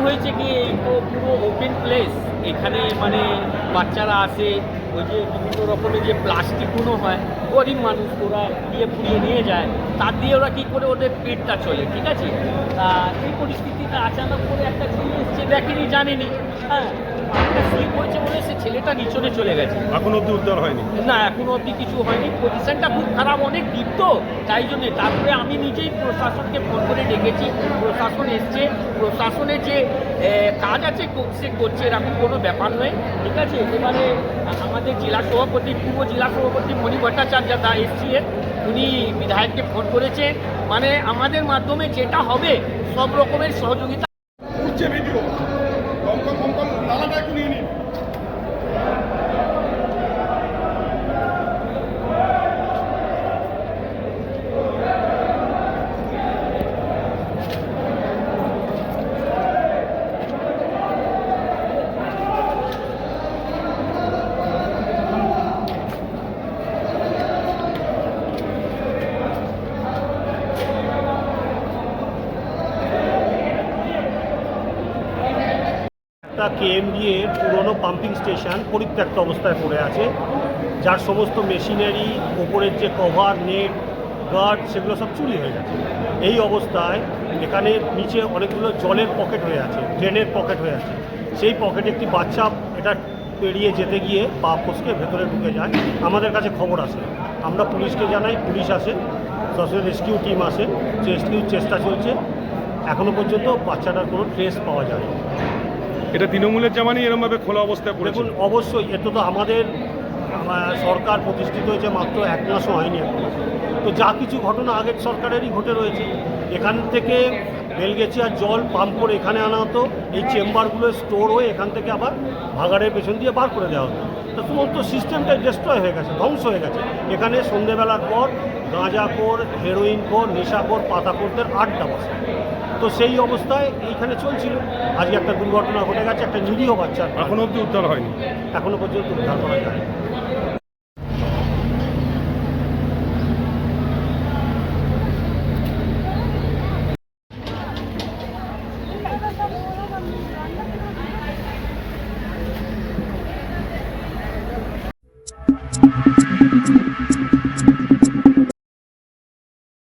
হয়েছে কি এই তো পুরো ওপেন প্লেস, এখানে মানে বাচ্চারা আসে, ওই যে বিভিন্ন রকমের যে প্লাস্টিকগুলো হয়, গরিব মানুষ ওরা দিয়ে পুড়িয়ে নিয়ে যায়, তার দিয়ে ওরা কী করে ওদের পেটটা চলে, ঠিক আছে। এই পরিস্থিতিটা আচানক করে একটা ছেলে এসছে, দেখেনি জানেনি, হ্যাঁ একটা স্লিপ হয়েছে বলে সে ছেলেটা নিচনে চলে গেছে। এখন অব্দি উদ্ধার হয়নি? না, এখনো অবধি কিছু হয়নি, পজিশনটা খুব খারাপ, অনেক ডিপ তো, তাই জন্যে। তারপরে আমি নিজেই প্রশাসনকে ফোন করে ডেকেছি, প্রশাসন এসছে, প্রশাসনের যে কাজ আছে সে করছে, এরকম কোনো ব্যাপার নয়, ঠিক আছে। এবারে আমাদের জেলা সভাপতি, পূর্ব জেলা সভাপতি মণি ভট্টাচার্য দা এসছিলেন, উনি বিধায়ককে ফোন করেছেন, মানে আমাদের মাধ্যমে যেটা হবে সব রকমের সহযোগিতা। কেএমডি এর পুরনো পাম্পিং স্টেশন পরিত্যক্ত অবস্থায় পড়ে আছে, যার সমস্ত মেশিনারি, ওপরের যে কভার, নেট, গার্ড, সেগুলো সব চুরি হয়ে গেছে। এই অবস্থায় এখানে নিচে অনেকগুলো জলের পকেট হয়ে আছে, ড্রেনের পকেট হয়ে আছে। সেই পকেটে একটি বাচ্চা এটা পেরিয়ে যেতে গিয়ে পা ফসকে ভেতরে ঢুকে যায়। আমাদের কাছে খবর আসে, আমরা পুলিশকে জানাই, পুলিশ আসে, সোশ্যাল রেস্কিউ টিম আসে, রেস্কিউর চেষ্টা চলছে। এখনও পর্যন্ত বাচ্চাটার কোনো ট্রেস পাওয়া যায়। এটা তৃণমূলের জামানি এরকমভাবে খোলা অবস্থায় পড়েছে? দেখুন, অবশ্যই এটা তো আমাদের সরকার প্রতিষ্ঠিত হয়েছে মাত্র 1 মাসও হয়নি এখন। তো যা কিছু ঘটনা আগের সরকারেরই ঘটে রয়েছে। এখান থেকে বেলগেছিয়ার জল পাম্প করে এখানে আনা হতো, এই চেম্বারগুলো স্টোর হয়ে এখান থেকে আবার ভাগাড়ের পেছন দিয়ে বার করে দেওয়া হতো। তো সমস্ত সিস্টেমটাই ডিস্ট্রয় হয়ে গেছে, ধ্বংস হয়ে গেছে। এখানে সন্ধেবেলার পর গাঁজাখোর, হেরোইনখোর, নেশাখোর, পাতাখোরদের আড্ডা বসে। তো সেই অবস্থায় এইখানে চলছিল। আজকে একটা দুর্ঘটনা ঘটে গেছে, একটা নিরীহ বাচ্চা। এখনো অব্দি উদ্ধার হয়নি? এখনো পর্যন্ত উদ্ধার করা যায়।